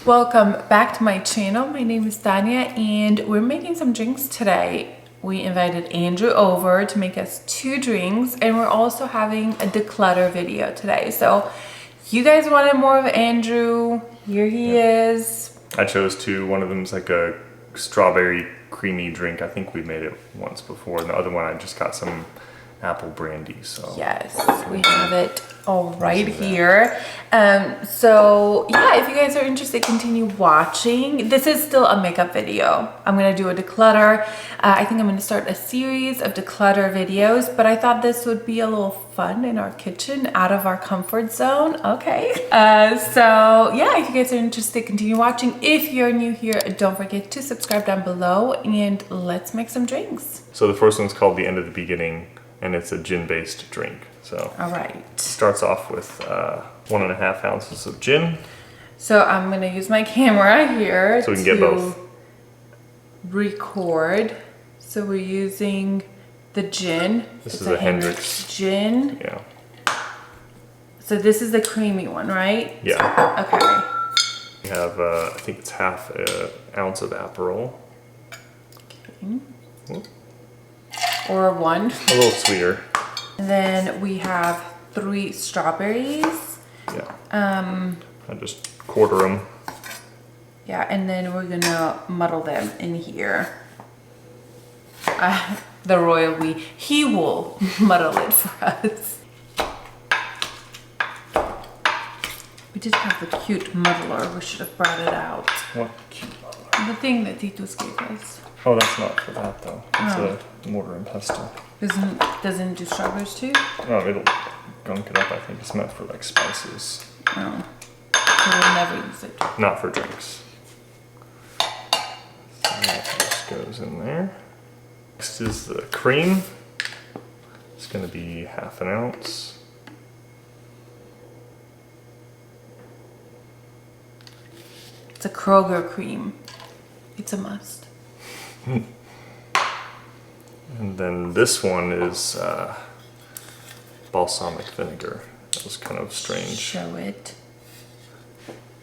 welcome back to my channel. My name is Tania and we're making some drinks today. We invited Andrew over to make us 2 drinks and we're also having a declutter video today. So you guys wanted more of Andrew. Here he is. I chose 2. One of them is like a strawberry creamy drink. I think we made it once before. And the other one I just got some Apple Brandy. So yes, we have it all right here. So yeah, if you guys are interested, continue watching. This is still a makeup video. I'm gonna do a declutter. I think I'm gonna start a series of declutter videos, but I thought this would be a little fun in our kitchen, out of our comfort zone. Okay. So yeah, if you guys are interested, continue watching. If you're new here, don't forget to subscribe down below and let's make some drinks. So the first one's called The End of the Beginning, and it's a gin-based drink. So all right. Starts off with 1.5 ounces of gin. So I'm gonna use my camera here so we can get both. Record. So we're using the gin. This is a Hendrix Gin. Yeah. So this is the creamy one, right? Yeah. Okay. We have I think it's half an ounce of Aperol. Okay. Or 1. A little sweeter. And then we have 3 strawberries. Yeah. I just quarter them. Yeah, and then we're gonna muddle them in here. The royal he will muddle it for us. We did have the cute muddler. We should have brought it out. What cute muddler? The thing that Titus gave us. Oh, that's not for that though. It's a mortar and pestle. Doesn't do strawberries too? Oh, it'll gunk it up. I think it's meant for like spices. Oh, so we'll never use it. Not for drinks. So that just goes in there. Next is the cream. It's going to be half an ounce. It's a Kroger cream. It's a must. And then this one is balsamic vinegar. That was kind of strange. Show it.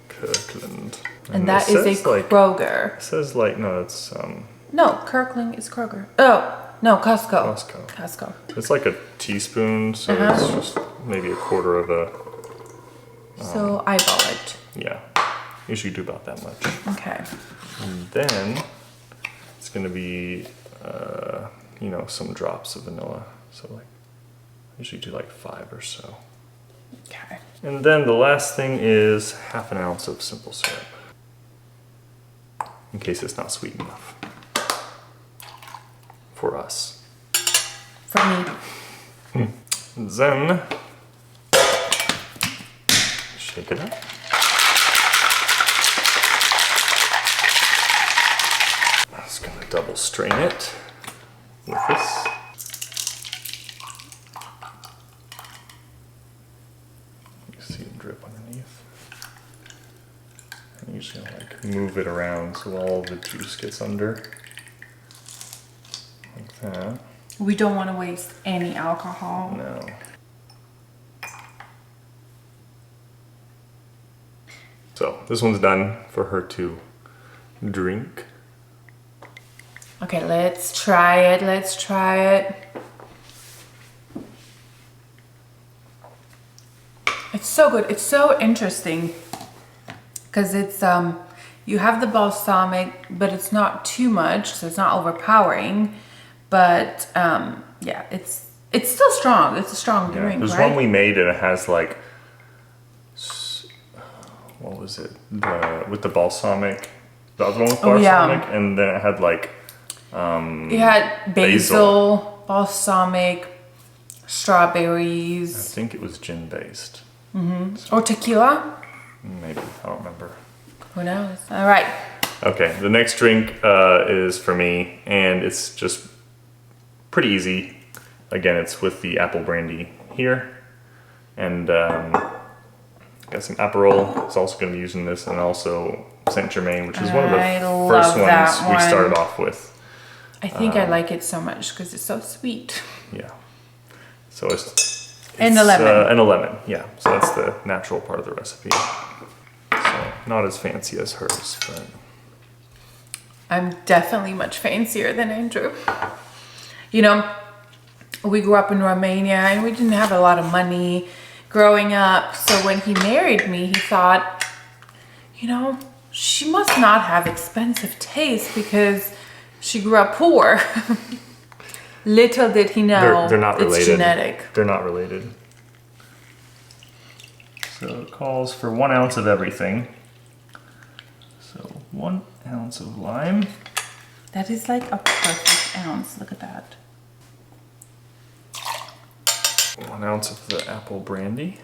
Kirkland. And that is a Kroger. It says like, no, it's... No, Kirkland is Kroger. Oh, no, Costco. Costco. It's like a teaspoon, so it's just maybe a quarter of a... So eyeball it. Yeah. Usually do about that much. Okay. And then it's going to be, you know, some drops of vanilla. So like, I usually do like 5 or so. Okay. And then the last thing is half an ounce of simple syrup. In case it's not sweet enough. For us. For me. And then, shake it up. I'm just going to double strain it with this. You see it drip underneath. And usually I like move it around so all the juice gets under. Like that. We don't want to waste any alcohol. No. So this one's done for her to drink. Okay, let's try it. Let's try it. It's so good. It's so interesting because it's you have the balsamic, but it's not too much, so it's not overpowering. But yeah, it's still strong. It's a strong drink. There's right? one we made and it has like, what was it? With the balsamic. The other one with balsamic, and then it had like. It had basil, balsamic, strawberries. I think it was gin based. Or tequila. Maybe, I don't remember. Who knows? All right. Okay, the next drink is for me, and it's just pretty easy. Again, it's with the Apple Brandy here, and got some Aperol. It's also going to be using this, and also Saint Germain, which is one of the first ones we started off with. I think I like it so much because it's so sweet. Yeah. So it's and a lemon. And a lemon, yeah. So that's the natural part of the recipe. So Not as fancy as hers, but I'm definitely much fancier than Andrew. You know, we grew up in Romania and we didn't have a lot of money growing up. So when he married me, he thought, you know, she must not have expensive taste because she grew up poor. Little did he know they're not related. It's genetic. They're not related. So it calls for 1 ounce of everything. So 1 ounce of lime. That is like a perfect ounce. Look at that. 1 ounce of the Apple Brandy.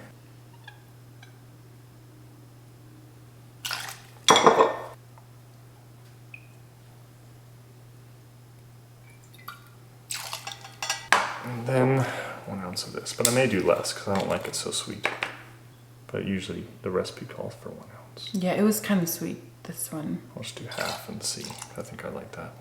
And then 1 ounce of this, but I may do less because I don't like it so sweet. But usually the recipe calls for 1 ounce. Yeah, it was kind of sweet, this one. I'll just do half and see. I think I like that.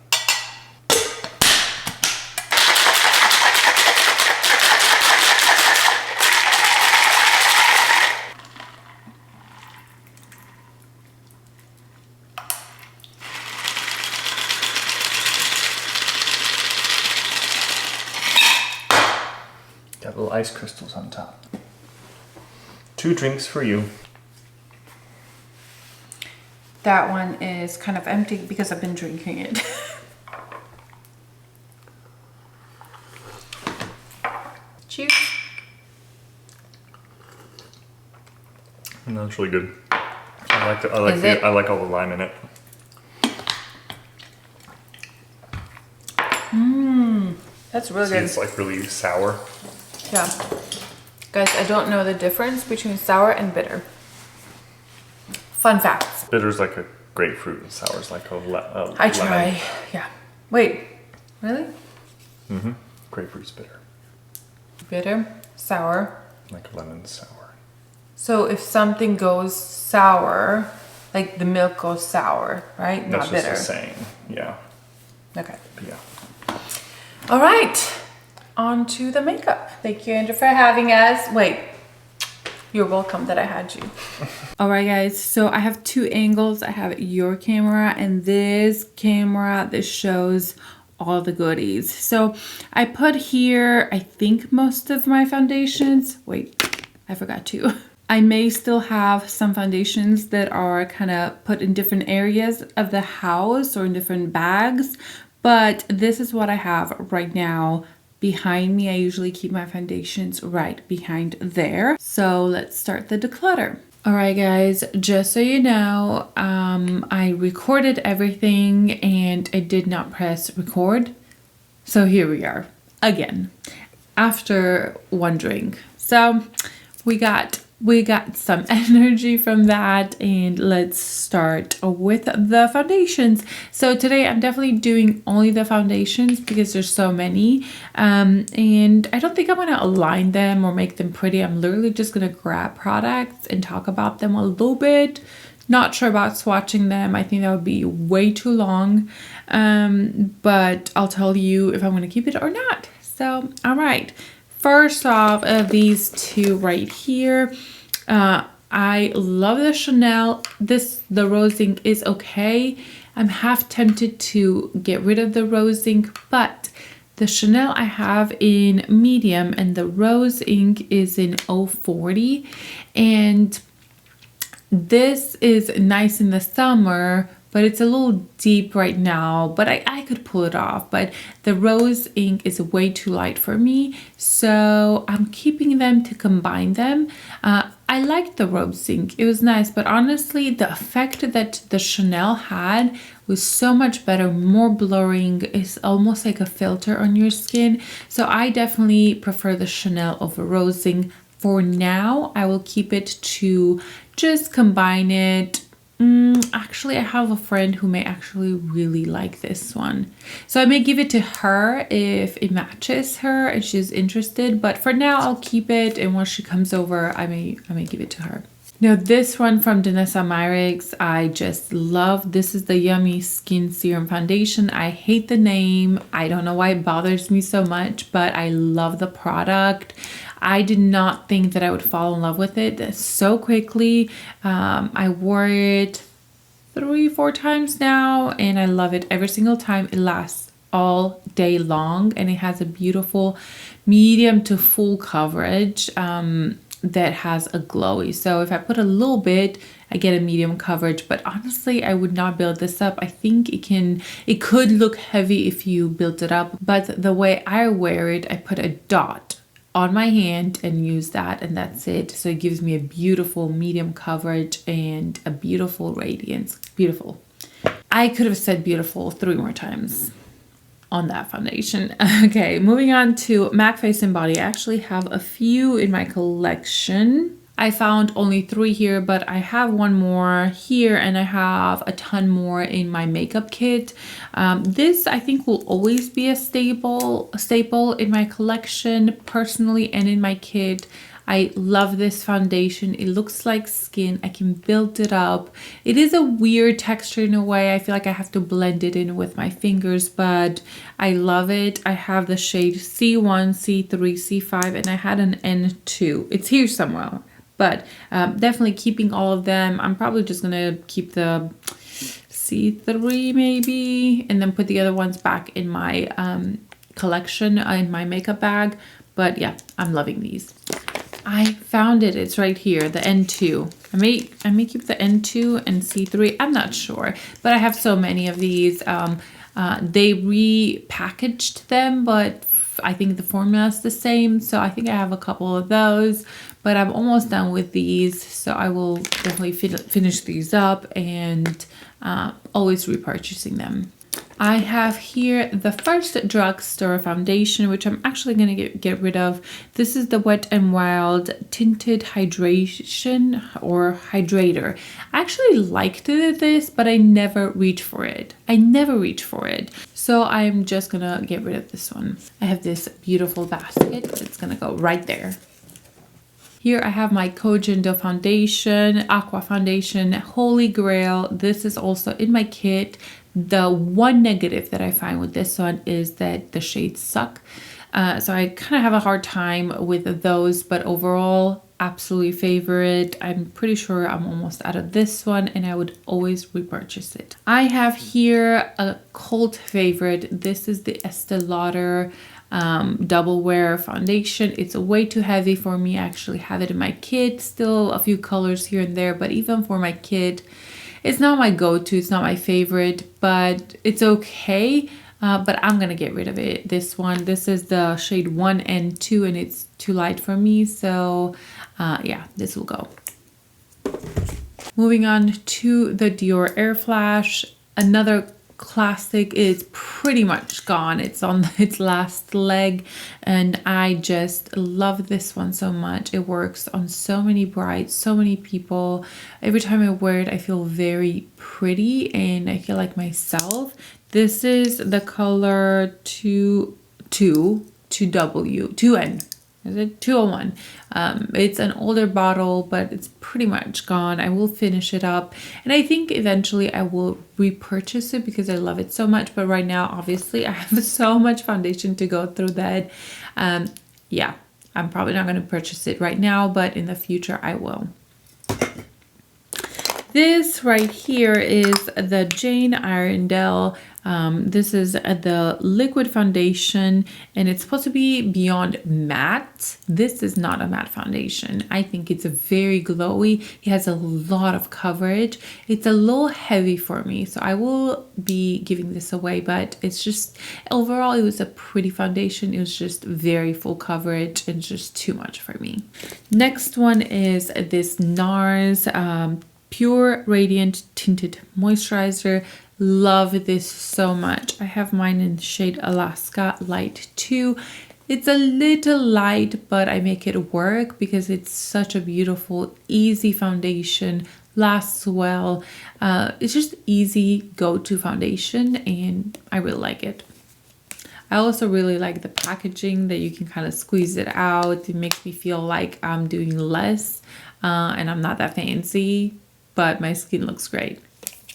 Got little ice crystals on top. 2 drinks for you. That one is kind of empty because I've been drinking it. Cheers. No, it's really good. I like all the lime in it. That's really See, good. it's like really sour. Yeah. Guys, I don't know the difference between sour and bitter. Fun facts. Bitter's like a grapefruit and sour's like a lemon. I try. Yeah. Wait. Really? Mm-hmm. Grapefruit's bitter. Bitter, sour. Like lemon sour. So if something goes sour, like the milk goes sour, right? That's Not bitter. just a saying. Yeah. Okay. Yeah. All right. On to the makeup. Thank you, Andrew, for having us. Wait. You're welcome that I had you. All right, guys. So I have 2 angles. I have your camera and this camera that shows all the goodies. So I put here, I think, most of my foundations. Wait, I forgot to. I may still have some foundations that are kind of put in different areas of the house or in different bags. But this is what I have right now. Behind me, I usually keep my foundations right behind there. So let's start the declutter. All right, guys, just so you know, I recorded everything and I did not press record. So here we are again, after 1 drink. So we got some energy from that, and let's start with the foundations. So today I'm definitely doing only the foundations because there's so many, and I don't think I'm gonna align them or make them pretty. I'm literally just gonna grab products and talk about them a little bit. Not sure about swatching them. I think that would be way too long, but I'll tell you if I'm gonna keep it or not. So all right, first off, these 2 right here. I love the Chanel. The rose ink is okay. I'm half tempted to get rid of the rose ink, but the Chanel I have in medium and the rose ink is in 040. And this is nice in the summer, but it's a little deep right now, but I could pull it off. But the rose ink is way too light for me, so I'm keeping them to combine them. I liked the rose ink, it was nice, but honestly the effect that the Chanel had was so much better, more blurring. It's almost like a filter on your skin. So I definitely prefer the Chanel over rose ink. For now, I will keep it to just combine it. Actually, I have a friend who may actually really like this one. So I may give it to her if it matches her and she's interested. But for now, I'll keep it. And once she comes over, I may give it to her. Now, this one from Danessa Myricks, I just love. This is the Yummy Skin Serum Foundation. I hate the name. I don't know why it bothers me so much, but I love the product. I did not think that I would fall in love with it so quickly. I wore it 3-4 times now, and I love it every single time. It lasts all day long, and it has a beautiful medium to full coverage that has a glowy. So if I put a little bit, I get a medium coverage, but honestly, I would not build this up. I think it could look heavy if you built it up, but the way I wear it, I put a dot on my hand and use that, and that's it. So it gives me a beautiful medium coverage and a beautiful radiance. Beautiful. I could have said beautiful 3 more times on that foundation. Okay, moving on to MAC Face and Body. I actually have a few in my collection. I found only 3 here, but I have one more here, and I have a ton more in my makeup kit. This I think will always be a staple in my collection personally and in my kit. I love this foundation. It looks like skin. I can build it up. It is a weird texture in a way. I feel like I have to blend it in with my fingers, but I love it. I have the shade C1, C3, C5, and I had an N2. It's here somewhere, but definitely keeping all of them. I'm probably just gonna keep the C3 maybe, and then put the other ones back in my collection in my makeup bag. But yeah, I'm loving these. I found it. It's right here, the N2. I may keep the N2 and C3. I'm not sure, but I have so many of these. They repackaged them, but I think the formula is the same. So I think I have a couple of those, but I'm almost done with these. So I will definitely finish these up and always repurchasing them. I have here the first drugstore foundation, which I'm actually going to get rid of. This is the Wet n Wild Tinted Hydration or Hydrator. I actually liked this, but I never reach for it. So I'm just going to get rid of this one. I have this beautiful basket. It's going to go right there. Here I have my Kojendo foundation, Aqua foundation, Holy Grail. This is also in my kit. The one negative that I find with this one is that the shades suck. So I kind of have a hard time with those, but overall, absolutely favorite. I'm pretty sure I'm almost out of this one, and I would always repurchase it. I have here a cult favorite. This is the Estee Lauder double wear foundation. It's way too heavy for me. I actually have it in my kit. Still a few colors here and there, but even for my kit, it's not my go-to, it's not my favorite, but it's okay. But I'm gonna get rid of it. This is the shade 1 and 2, and it's too light for me. So yeah, this will go. Moving on to the Dior Air Flash, another classic. Is pretty much gone. It's on its last leg, and I just love this one so much. It works on so many brides, so many people. Every time I wear it, I feel very pretty and I feel like myself. This is the color 2N. Is it 201? It's an older bottle, but it's pretty much gone. I will finish it up, and I think eventually I will repurchase it because I love it so much. But right now, obviously, I have so much foundation to go through that. Yeah, I'm probably not going to purchase it right now, but in the future I will. This right here is the Jane Iredale. This is the liquid foundation, and it's supposed to be beyond matte. This is not a matte foundation. I think it's very glowy. It has a lot of coverage. It's a little heavy for me, so I will be giving this away, but it's just, overall, it was a pretty foundation. It was just very full coverage and just too much for me. Next one is this Nars Pure Radiant Tinted Moisturizer. Love this so much. I have mine in the shade Alaska Light 2. It's a little light, but I make it work because it's such a beautiful, easy foundation, lasts well. It's just easy go-to foundation, and I really like it. I also really like the packaging, that you can kind of squeeze it out. It makes me feel like I'm doing less, and I'm not that fancy, but my skin looks great.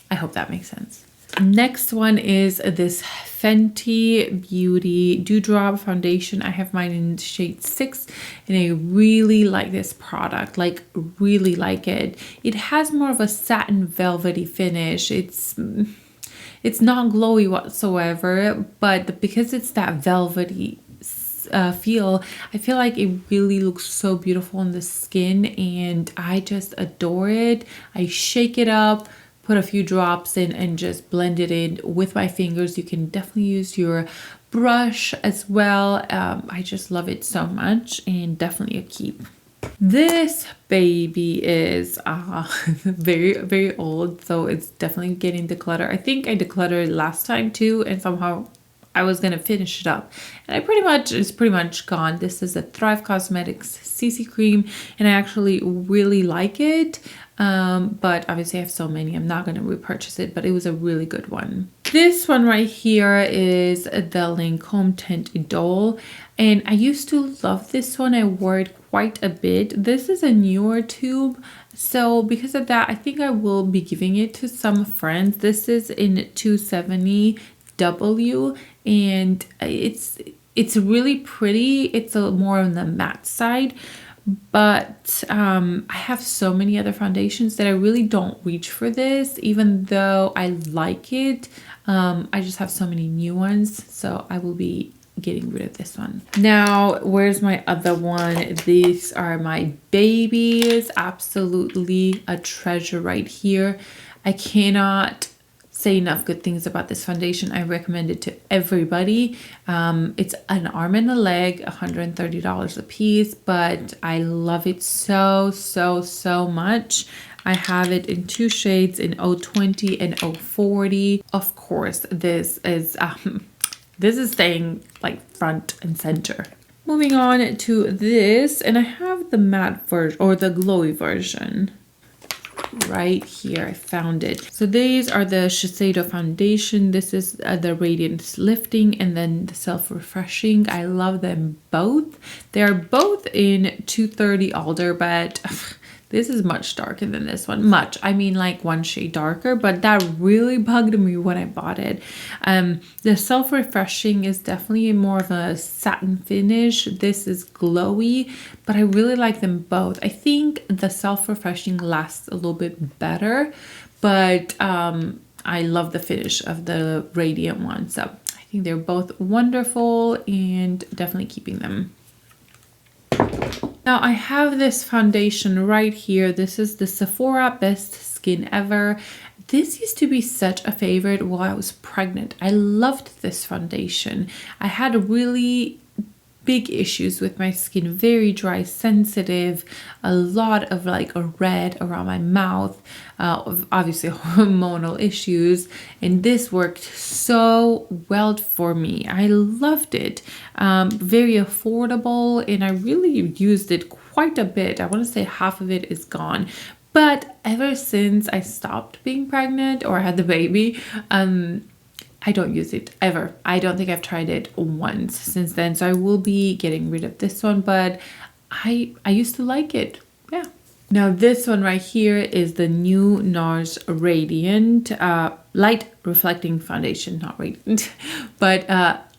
I hope that makes sense. Next one is this Fenty Beauty Dewdrop foundation. I have mine in shade 6 and I really like this product, like really like it. It has more of a satin velvety finish. It's not glowy whatsoever, but because it's that velvety feel, I feel like it really looks so beautiful on the skin and I just adore it. I shake it up, put a few drops in and just blend it in with my fingers. You can definitely use your brush as well. I just love it so much and definitely a keep. This baby is very old, so it's definitely getting decluttered. I think I decluttered last time too, and somehow I was gonna finish it up, and it's pretty much gone. This is a Thrive Cosmetics CC cream, and I actually really like it. But obviously I have so many, I'm not gonna repurchase it, but it was a really good one. This one right here is the Lancome Tint Idole, and I used to love this one. I wore it quite a bit. This is a newer tube, so because of that, I think I will be giving it to some friends. This is in 270W, and it's really pretty. It's more on the matte side, but I have so many other foundations that I really don't reach for this, even though I like it. I just have so many new ones, so I will be getting rid of this one. Now, where's my other one? These are my babies. Absolutely a treasure right here. I cannot say enough good things about this foundation. I recommend it to everybody. It's an arm and a leg, $130 a piece, but I love it so much. I have it in 2 shades, in 020 and 040. Of course, this is staying like front and center. Moving on to this, and I have the matte version or the glowy version right here. I found it. So these are the Shiseido foundation. This is the Radiance Lifting and then the Self Refreshing. I love them both. They are both in 230 Alder, but this is much darker than this one. Much. I mean like 1 shade darker, but that really bugged me when I bought it. The Self Refreshing is definitely more of a satin finish. This is glowy, but I really like them both. I think the Self Refreshing lasts a little bit better, but I love the finish of the Radiant one. So I think they're both wonderful and definitely keeping them. Now I have this foundation right here. This is the Sephora Best Skin Ever. This used to be such a favorite while I was pregnant. I loved this foundation. I had really big issues with my skin, very dry, sensitive, a lot of like a red around my mouth, obviously hormonal issues, and this worked so well for me. I loved it. Very affordable, and I really used it quite a bit. I want to say half of it is gone. But ever since I stopped being pregnant or had the baby, I don't use it ever. I don't think I've tried it once since then. So I will be getting rid of this one, but I used to like it. Yeah. Now this one right here is the new Nars Radiant Light Reflecting Foundation. Not Radiant, but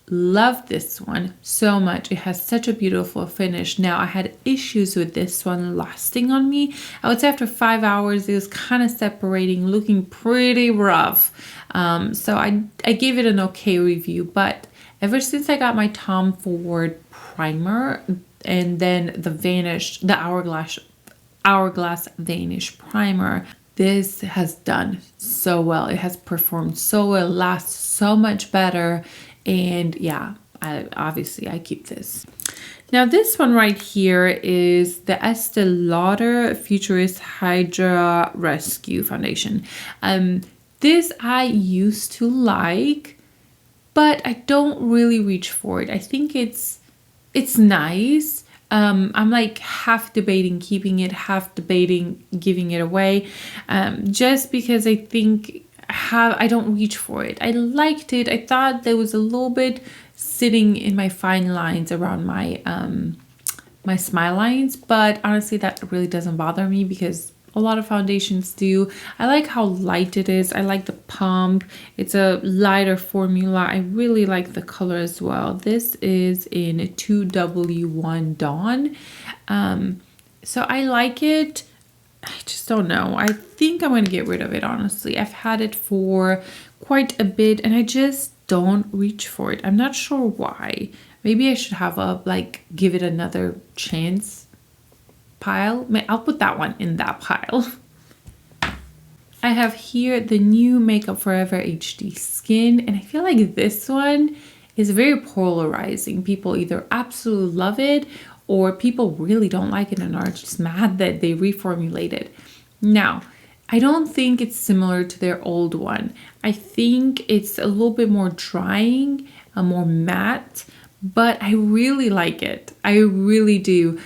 love this one so much. It has such a beautiful finish. Now I had issues with this one lasting on me. I would say after 5 hours it was kind of separating, looking pretty rough. So I gave it an okay review, but ever since I got my Tom Ford primer and then the Hourglass Vanish primer, this has done so well. It has performed so well, lasts so much better. And yeah, I keep this. Now this one right here is the Estee Lauder Futurist Hydra Rescue Foundation. This I used to like, but I don't really reach for it. I think it's nice. I'm like half debating keeping it, half debating giving it away, just because I think I don't reach for it. I liked it. I thought there was a little bit sitting in my fine lines around my my smile lines, but honestly that really doesn't bother me because a lot of foundations do. I like how light it is. I like the pump. It's a lighter formula. I really like the color as well. This is in 2W1 Dawn. So I like it. I just don't know. I think I'm going to get rid of it, honestly. I've had it for quite a bit and I just don't reach for it. I'm not sure why. Maybe I should have a, like, give it another chance pile. I'll put that one in that pile. I have here the new Makeup Forever HD Skin, and I feel like this one is very polarizing. People either absolutely love it or people really don't like it and are just mad that they reformulated. Now, I don't think it's similar to their old one. I think it's a little bit more drying, more matte, but I really like it. I really do.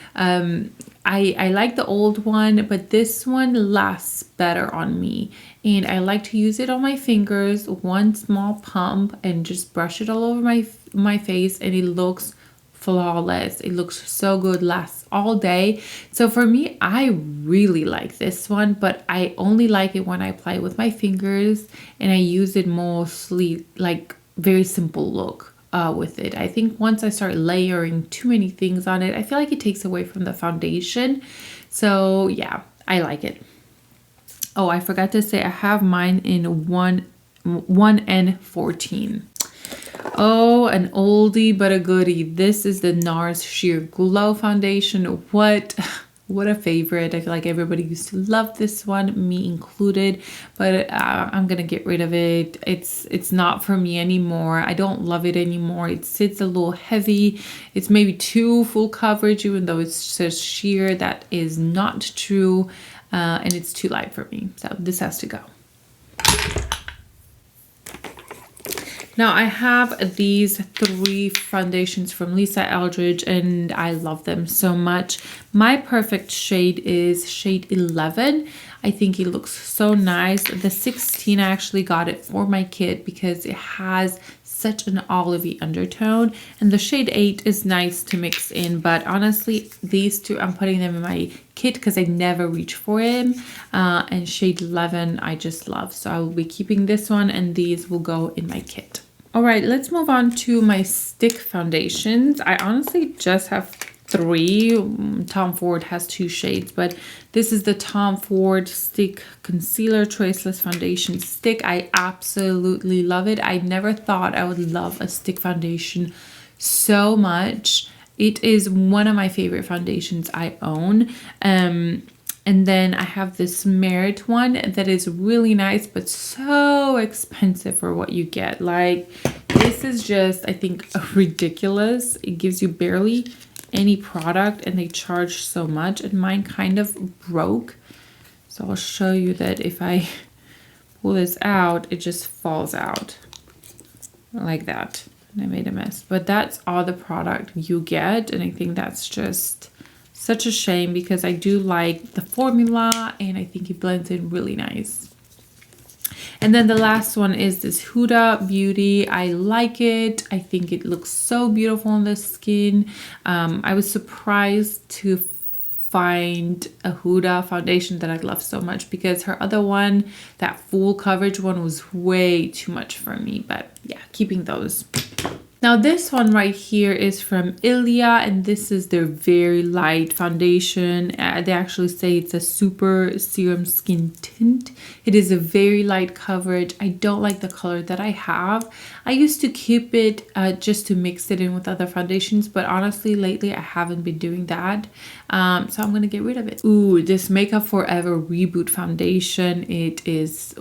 I like the old one, but this one lasts better on me. And I like to use it on my fingers, one small pump, and just brush it all over my face, and it looks flawless. It looks so good, lasts all day. So for me, I really like this one, but I only like it when I apply it with my fingers, and I use it mostly like very simple look with it. I think once I start layering too many things on it, I feel like it takes away from the foundation. So yeah, I like it. Oh, I forgot to say I have mine in 1N14. Oh, an oldie but a goodie. This is the Nars Sheer Glow Foundation. What a favorite. I feel like everybody used to love this one, me included, but I'm gonna get rid of it. It's not for me anymore. I don't love it anymore. It sits a little heavy. It's maybe too full coverage, even though it says sheer. That is not true, and it's too light for me. So this has to go. Now I have these 3 foundations from Lisa Eldridge and I love them so much. My perfect shade is shade 11. I think it looks so nice. The 16, I actually got it for my kit because it has such an olivey undertone, and the shade 8 is nice to mix in, but honestly these 2 I'm putting them in my kit because I never reach for them, and shade 11 I just love, so I will be keeping this one and these will go in my kit. All right, let's move on to my stick foundations. I honestly just have 3. Tom Ford has 2 shades, but this is the Tom Ford Stick Concealer Traceless Foundation Stick. I absolutely love it. I never thought I would love a stick foundation so much. It is one of my favorite foundations I own. And then I have this Merit one that is really nice, but so expensive for what you get. Like, this is just, I think, ridiculous. It gives you barely any product and they charge so much, and mine kind of broke. So I'll show you that if I pull this out, it just falls out like that. And I made a mess, but that's all the product you get. And I think that's just such a shame because I do like the formula and I think it blends in really nice. And then the last one is this Huda Beauty. I like it. I think it looks so beautiful on the skin. I was surprised to find a Huda foundation that I love so much because her other one, that full coverage one, was way too much for me. But yeah, keeping those. Now this one right here is from Ilia, and this is their very light foundation. They actually say it's a super serum skin tint. It is a very light coverage. I don't like the color that I have. I used to keep it just to mix it in with other foundations, but honestly lately I haven't been doing that. So I'm gonna get rid of it. Ooh, this Makeup Forever Reboot foundation. It is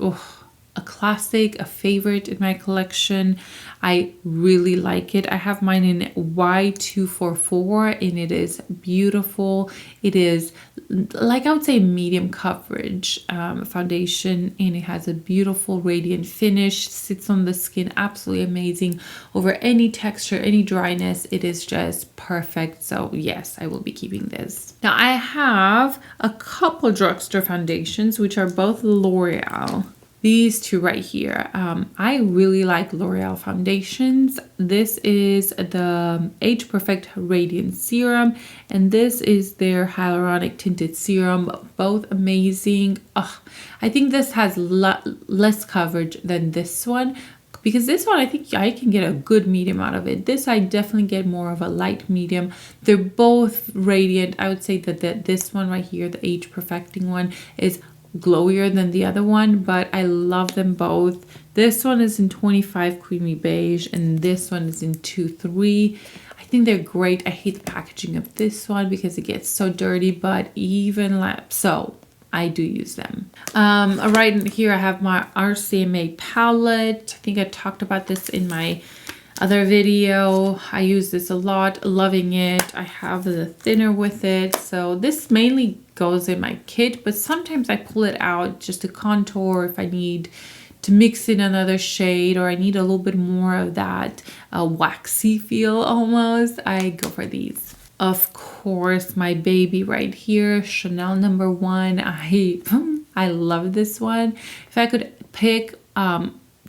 a classic, a favorite in my collection. I really like it. I have mine in Y244 and it is beautiful. It is, like, I would say medium coverage foundation, and it has a beautiful radiant finish. Sits on the skin absolutely amazing over any texture, any dryness. It is just perfect. So yes, I will be keeping this. Now I have a couple drugstore foundations which are both L'Oreal. these two right here. I really like L'Oreal foundations. This is the Age Perfect Radiant Serum, and this is their Hyaluronic Tinted Serum. Both amazing. I think this has less coverage than this one, because this one I think I can get a good medium out of it. This I definitely get more of a light medium. They're both radiant. I would say that this one right here, the Age Perfecting one, is glowier than the other one, but I love them both. This one is in 25 creamy beige, and this one is in 2-3. I think they're great. I hate the packaging of this one because it gets so dirty, but even like so, I do use them. Right here I have my Rcma palette. I think I talked about this in my other video. I use this a lot, loving it. I have the thinner with it. So this mainly goes in my kit, but sometimes I pull it out just to contour if I need to mix in another shade, or I need a little bit more of that waxy feel almost. I go for these. Of course, my baby right here, Chanel No. 1. I love this one. If I could pick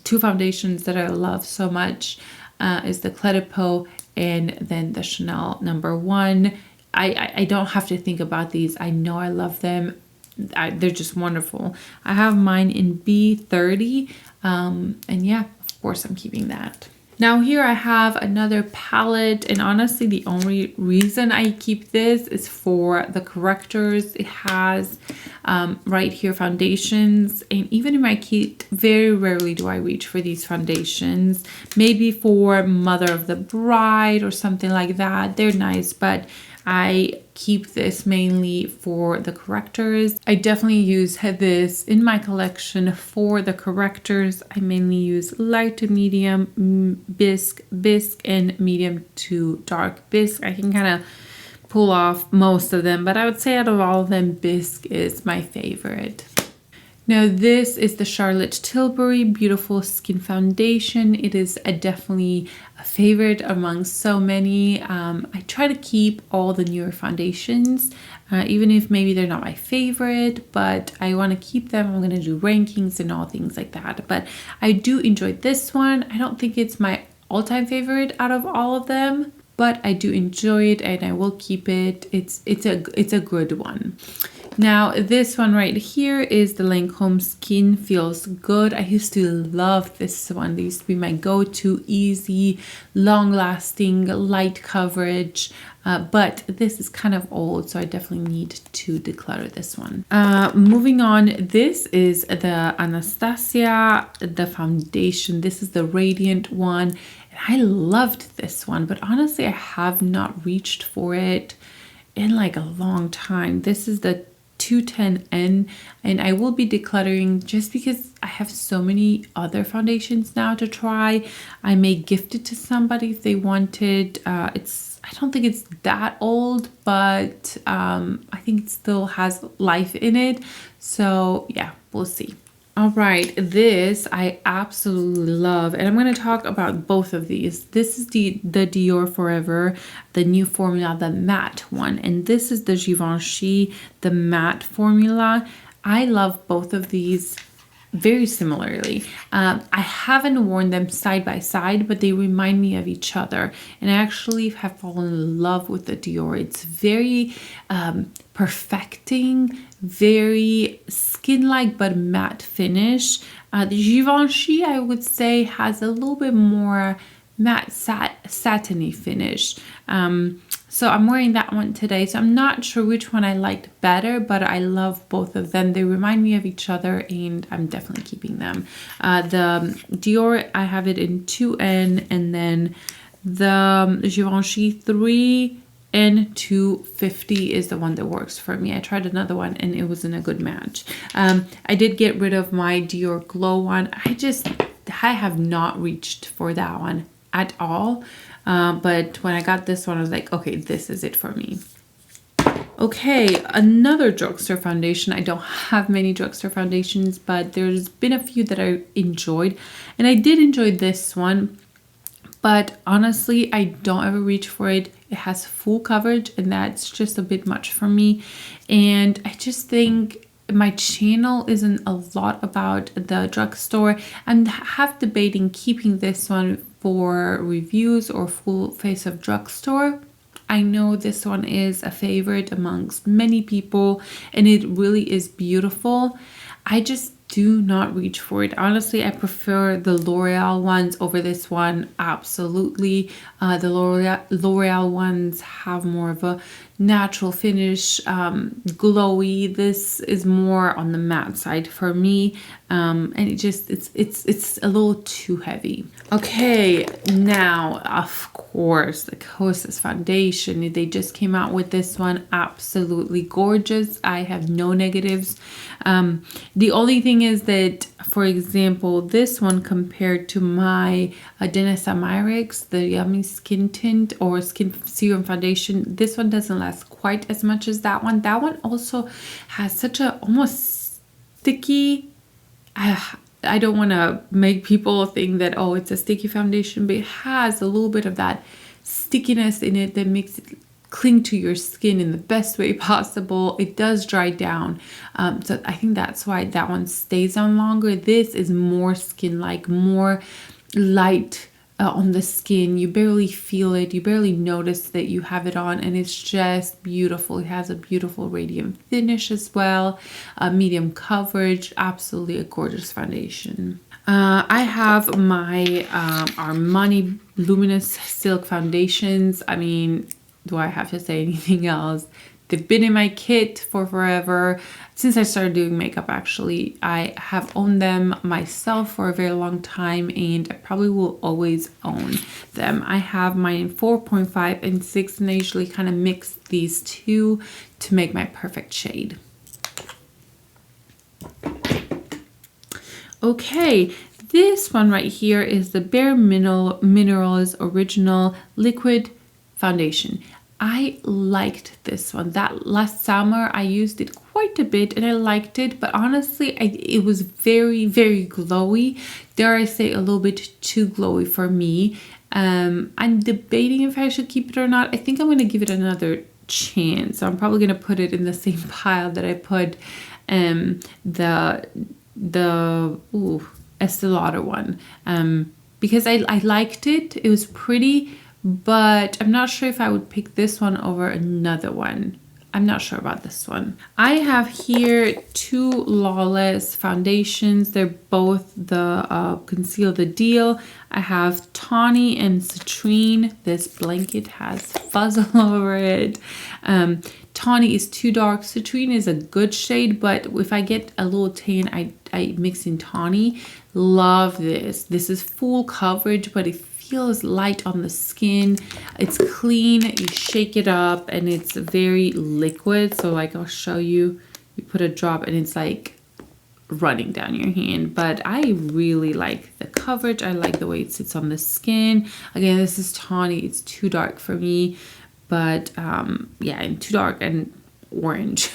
two foundations that I love so much, is the Clé de Peau and then the Chanel No. 1. I don't have to think about these. I know I love them. They're just wonderful. I have mine in B30, and yeah, of course I'm keeping that. Now here I have another palette, and honestly the only reason I keep this is for the correctors. It has right here foundations, and even in my kit very rarely do I reach for these foundations. Maybe for Mother of the Bride or something like that, they're nice, but I keep this mainly for the correctors. I definitely use this in my collection for the correctors. I mainly use light to medium bisque, and medium to dark bisque. I can kind of pull off most of them, but I would say out of all of them, bisque is my favorite. Now this is the Charlotte Tilbury Beautiful Skin Foundation. It is definitely a favorite among so many. I try to keep all the newer foundations, even if maybe they're not my favorite, but I want to keep them. I'm going to do rankings and all things like that. But I do enjoy this one. I don't think it's my all-time favorite out of all of them, but I do enjoy it and I will keep it. It's a good one. Now this one right here is the Lancome Skin Feels Good. I used to love this one. They used to be my go-to, easy, long-lasting, light coverage. But this is kind of old, so I definitely need to declutter this one. Moving on, this is the Anastasia the Foundation. This is the Radiant one. And I loved this one, but honestly, I have not reached for it in like a long time. This is the 210N, and I will be decluttering just because I have so many other foundations now to try. I may gift it to somebody if they want it. I don't think it's that old, but I think it still has life in it. So yeah, we'll see. All right, this I absolutely love, and I'm going to talk about both of these. This is the Dior Forever, the new formula, the matte one, and this is the Givenchy, the matte formula. I love both of these very similarly. I haven't worn them side by side, but they remind me of each other, and I actually have fallen in love with the Dior. It's very perfecting, very skin-like but matte finish. The Givenchy, I would say, has a little bit more matte satiny finish. So I'm wearing that one today. So I'm not sure which one I liked better, but I love both of them. They remind me of each other, and I'm definitely keeping them. The Dior, I have it in 2N, and then the Givenchy 3N 250 is the one that works for me. I tried another one and it wasn't a good match. I did get rid of my Dior Glow one. I have not reached for that one at all. But when I got this one, I was like, okay, this is it for me. Okay, another drugstore foundation. I don't have many drugstore foundations, but there's been a few that I enjoyed, and I did enjoy this one, but honestly, I don't ever reach for it. It has full coverage, and that's just a bit much for me, and I just think my channel isn't a lot about the drugstore. I'm half debating keeping this one for reviews or full face of drugstore. I know this one is a favorite amongst many people and it really is beautiful. I just do not reach for it. Honestly, I prefer the L'Oreal ones over this one. Absolutely. The L'Oreal ones have more of a natural finish, glowy. This is more on the matte side for me. And it's a little too heavy. Okay, now of course the Kosas foundation. They just came out with this one. Absolutely gorgeous. I have no negatives. The only thing is that, for example, this one compared to my Denisa Myricks, the Yummy Skin Tint or Skin Serum Foundation, this one doesn't last quite as much as that one. That one also has such a almost sticky, I don't want to make people think that, oh, it's a sticky foundation, but it has a little bit of that stickiness in it that makes it cling to your skin in the best way possible. It does dry down. So I think that's why that one stays on longer. This is more skin-like, more light on the skin. You barely feel it. You barely notice that you have it on, and it's just beautiful. It has a beautiful radiant finish as well. Medium coverage. Absolutely a gorgeous foundation. I have my Armani Luminous Silk Foundations. I mean, do I have to say anything else? They've been in my kit for forever. Since I started doing makeup, actually. I have owned them myself for a very long time, and I probably will always own them. I have mine in 4.5 and 6, and I usually kind of mix these two to make my perfect shade. Okay, this one right here is the Bare Minerals Original Liquid Foundation. I liked this one. That last summer I used it quite a bit and I liked it, but honestly it was very, very glowy. Dare I say a little bit too glowy for me. I'm debating if I should keep it or not. I think I'm going to give it another chance. So I'm probably going to put it in the same pile that I put the Estee Lauder one, because I liked it. It was pretty, but I'm not sure if I would pick this one over another one. I'm not sure about this one. I have here two Lawless foundations. They're both the Conceal the Deal. I have Tawny and Citrine. This blanket has fuzz all over it. Tawny is too dark. Citrine is a good shade, but if I get a little tan, I mix in Tawny. Love this. This is full coverage, but it feels light on the skin. It's clean. You shake it up and it's very liquid. So like I'll show you, you put a drop and it's like running down your hand. But I really like the coverage. I like the way it sits on the skin. Again, this is Tawny. It's too dark for me. But yeah, and too dark and orange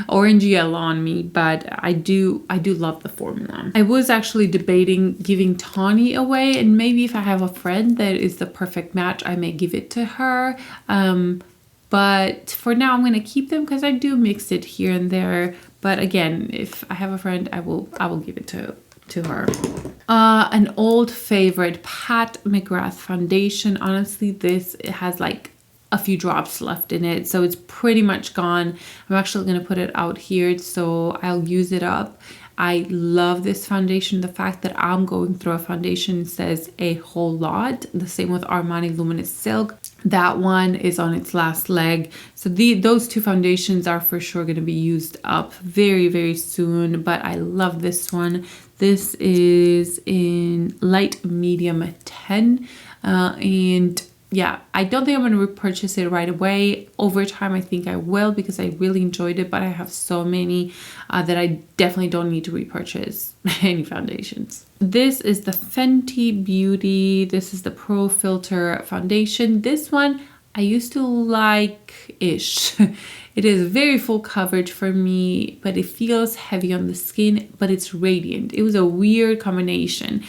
orangey yellow on me, but I do love the formula. I was actually debating giving Tawny away, and maybe if I have a friend that is the perfect match, I may give it to her, but for now I'm going to keep them because I do mix it here and there. But again, if I have a friend, I will give it to her. An old favorite, Pat McGrath foundation. Honestly, this has like a few drops left in it, so it's pretty much gone. I'm actually going to put it out here, so I'll use it up. I love this foundation. The fact that I'm going through a foundation says a whole lot. The same with Armani Luminous Silk. That one is on its last leg. So those two foundations are for sure going to be used up very, very soon, but I love this one. This is in light medium 10, and yeah, I don't think I'm going to repurchase it right away. Over time, I think I will because I really enjoyed it, but I have so many that I definitely don't need to repurchase any foundations. This is the Fenty Beauty. This is the Pro Filter Foundation. This one I used to like-ish. It is very full coverage for me, but it feels heavy on the skin, but it's radiant. It was a weird combination.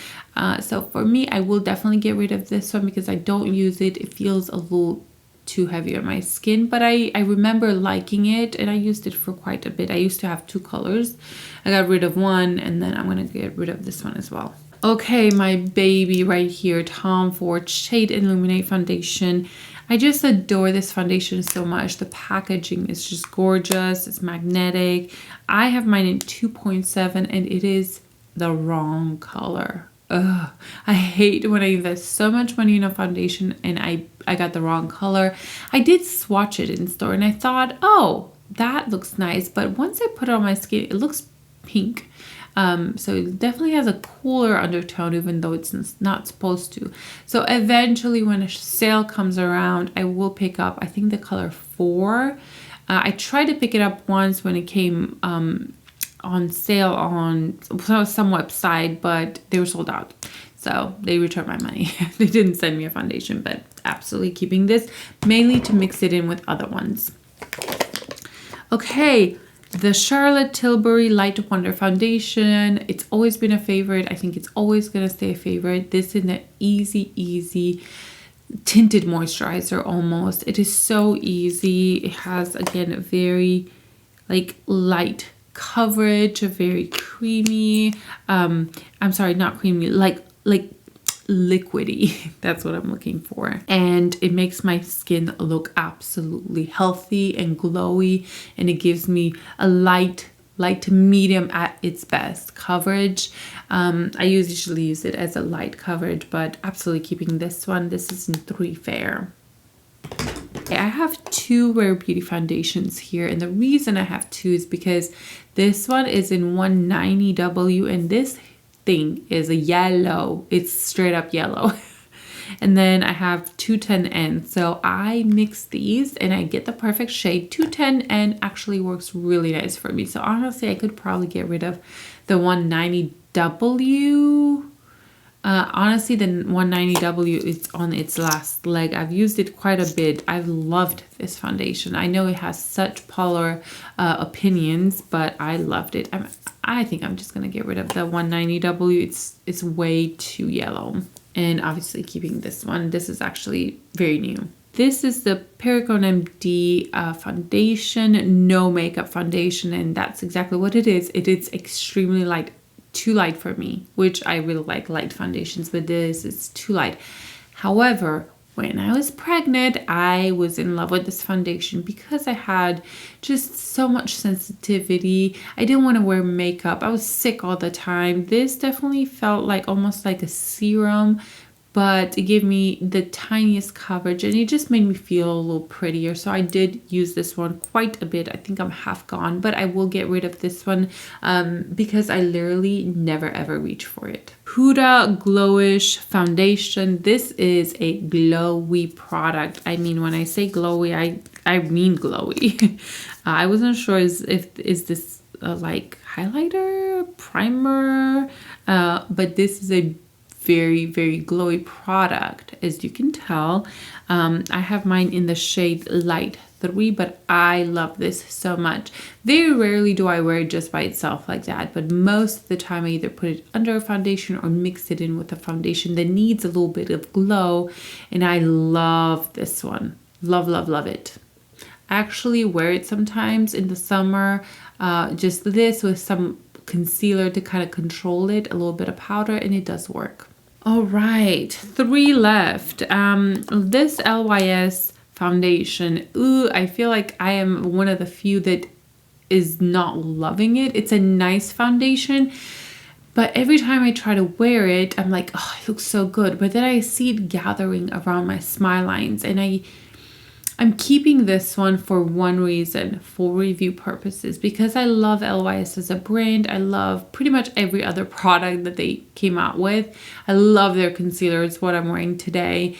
So for me, I will definitely get rid of this one because I don't use it. It feels a little too heavy on my skin, but I remember liking it, and I used it for quite a bit. I used to have 2 colors. I got rid of one, and then I'm gonna get rid of this one as well. Okay, my baby right here, Tom Ford Shade Illuminate Foundation. I just adore this foundation so much. The packaging is just gorgeous. It's magnetic. I have mine in 2.7 and it is the wrong color. Ugh. I hate when I invest so much money in a foundation and I got the wrong color. I did swatch it in store and I thought, oh, that looks nice. But once I put it on my skin, it looks pink. So it definitely has a cooler undertone, even though it's not supposed to. So eventually when a sale comes around, I will pick up, I think, the color 4. I tried to pick it up once when it came on sale on some website, but they were sold out. So they returned my money. They didn't send me a foundation, but absolutely keeping this, mainly to mix it in with other ones. Okay. The Charlotte Tilbury Light Wonder Foundation. It's always been a favorite. I think it's always going to stay a favorite. This is an easy tinted moisturizer almost. It is so easy. It has, again, a very light coverage, a very creamy. I'm sorry, not creamy, like liquidy. That's what I'm looking for. And it makes my skin look absolutely healthy and glowy, and it gives me a light to medium at its best coverage. I usually use it as a light coverage, but absolutely keeping this one. This is in 3 Fair. I have 2 Rare Beauty foundations here, and the reason I have 2 is because this one is in 190W and this thing is a yellow. It's straight up yellow. And then I have 210N. So I mix these and I get the perfect shade. 210N actually works really nice for me. So honestly, I could probably get rid of the 190W. Honestly, the 190W is on its last leg. I've used it quite a bit. I've loved this foundation. I know it has such polar opinions, but I loved it. I think I'm just gonna get rid of the 190W. It's way too yellow. And obviously keeping this one. This is actually very new. This is the Pericone MD foundation, no makeup foundation, and that's exactly what it is. It is extremely light, too light for me, which I really like light foundations, but this is too light. However, when I was pregnant, I was in love with this foundation because I had just so much sensitivity. I didn't want to wear makeup. I was sick all the time. This definitely felt like almost like a serum, but it gave me the tiniest coverage and it just made me feel a little prettier. So I did use this one quite a bit. I think I'm half gone, but I will get rid of this one because I literally never ever reach for it. Huda Glowish Foundation. This is a glowy product. I mean, when I say glowy, I mean glowy. I wasn't sure is this like highlighter, primer, but this is a very glowy product, as you can tell. I have mine in the shade Light 3, but I love this so much. Very rarely do I wear it just by itself like that, but most of the time I either put it under a foundation or mix it in with a foundation that needs a little bit of glow, and I love this one. Love it. I actually wear it sometimes in the summer, just this with some concealer to kind of control it, a little bit of powder, and it does work. All right, 3 left. This LYS foundation, I feel like I am one of the few that is not loving it. It's a nice foundation, but every time I try to wear it, I'm like, oh, it looks so good. But then I see it gathering around my smile lines, and I'm keeping this one for one reason, for review purposes, because I love LYS as a brand. I love pretty much every other product that they came out with. I love their concealer. It's what I'm wearing today.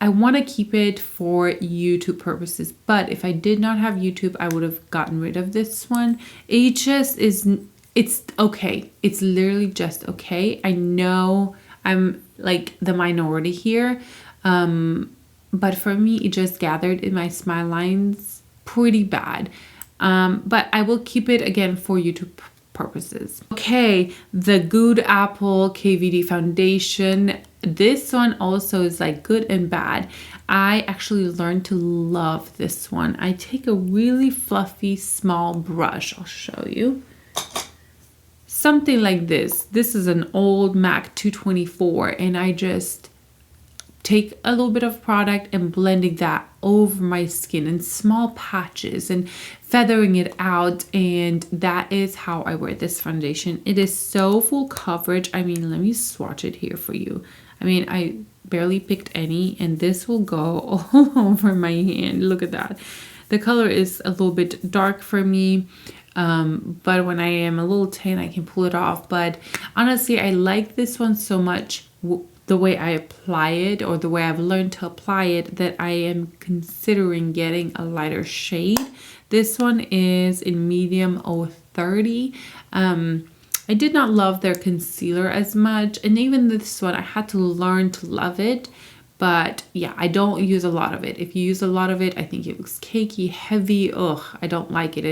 I want to keep it for YouTube purposes, but if I did not have YouTube, I would have gotten rid of this one. It just is, it's okay. It's literally just okay. I know I'm like the minority here, but for me, it just gathered in my smile lines pretty bad. But I will keep it again for YouTube purposes. Okay, the Good Apple KVD foundation. This one also is like good and bad. I actually learned to love this one. I take a really fluffy small brush. I'll show you. Something like this. This is an old MAC 224, and I just take a little bit of product and blending that over my skin in small patches and feathering it out, and that is how I wear this foundation. It is so full coverage. I mean, let me swatch it here for you. I mean, I barely picked any, and this will go all over my hand. Look at that. The color is a little bit dark for me, but when I am a little tan, I can pull it off. But honestly, I like this one so much, the way I apply it, or the way I've learned to apply it, that I am considering getting a lighter shade. This one is in medium 030. I did not love their concealer as much, and even this one I had to learn to love it. But yeah, I don't use a lot of it. If you use a lot of it, I think it looks cakey, heavy. Ugh, I don't like it.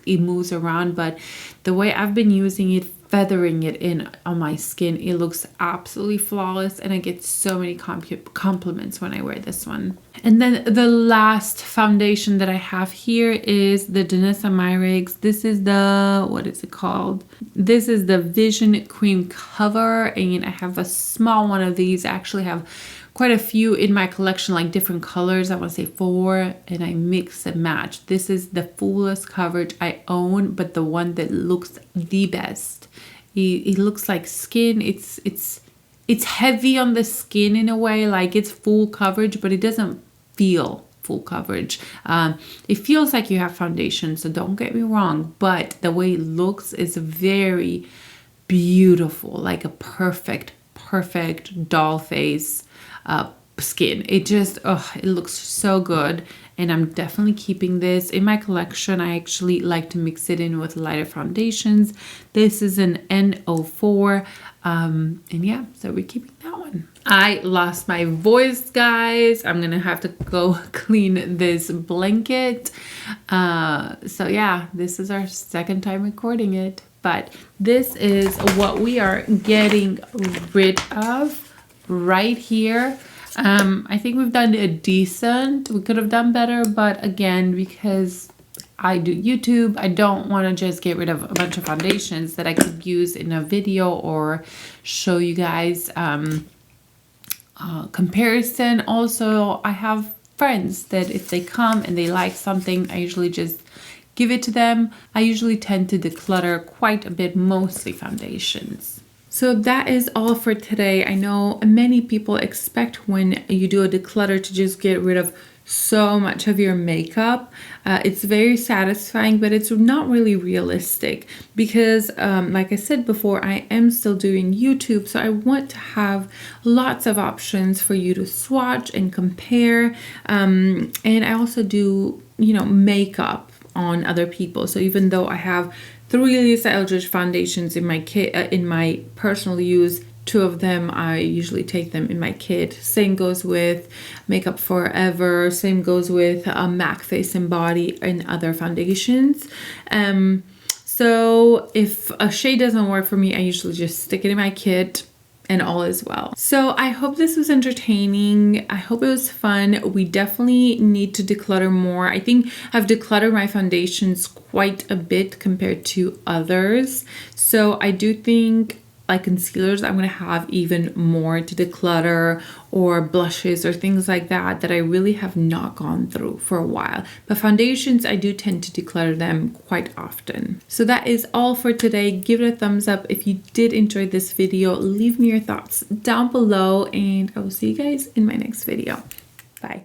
It moves around. But the way I've been using it, feathering it in on my skin, it looks absolutely flawless, and I get so many compliments when I wear this one. And then the last foundation that I have here is the Danessa Myricks. This is the, what is it called? This is the Vision Cream Cover, and I have a small one of these. I actually have quite a few in my collection, like different colors. I want to say 4, and I mix and match. This is the fullest coverage I own, but the one that looks the best. It looks like skin. It's heavy on the skin in a way, like it's full coverage, but it doesn't feel full coverage. It feels like you have foundation, so don't get me wrong, but the way it looks is very beautiful, like a perfect doll face skin. It just, it looks so good, and I'm definitely keeping this in my collection. I actually like to mix it in with lighter foundations. This is an N04, and yeah, so we're keeping that one. I lost my voice, guys. I'm gonna have to go clean this blanket. So yeah, this is our second time recording it, but this is what we are getting rid of right here. I think we've done a decent. We could have done better, but again, because I do YouTube, I don't want to just get rid of a bunch of foundations that I could use in a video or show you guys comparison. Also, I have friends that if they come and they like something, I usually just give it to them. I usually tend to declutter quite a bit, mostly foundations. So that is all for today. I know many people expect when you do a declutter to just get rid of so much of your makeup. It's very satisfying, but it's not really realistic because like I said before, I am still doing YouTube, so I want to have lots of options for you to swatch and compare. And I also do, makeup on other people. So even though I have 3 Lisa Eldridge foundations in my kit, in my personal use, 2 of them I usually take them in my kit. Same goes with Makeup Forever. Same goes with MAC Face and Body and other foundations. So if a shade doesn't work for me, I usually just stick it in my kit, and all is well. So I hope this was entertaining. I hope it was fun. We definitely need to declutter more. I think I've decluttered my foundations quite a bit compared to others. So I do think, like concealers, I'm going to have even more to declutter, or blushes or things like that I really have not gone through for a while. But foundations, I do tend to declutter them quite often. So that is all for today. Give it a thumbs up if you did enjoy this video. Leave me your thoughts down below, and I will see you guys in my next video. Bye.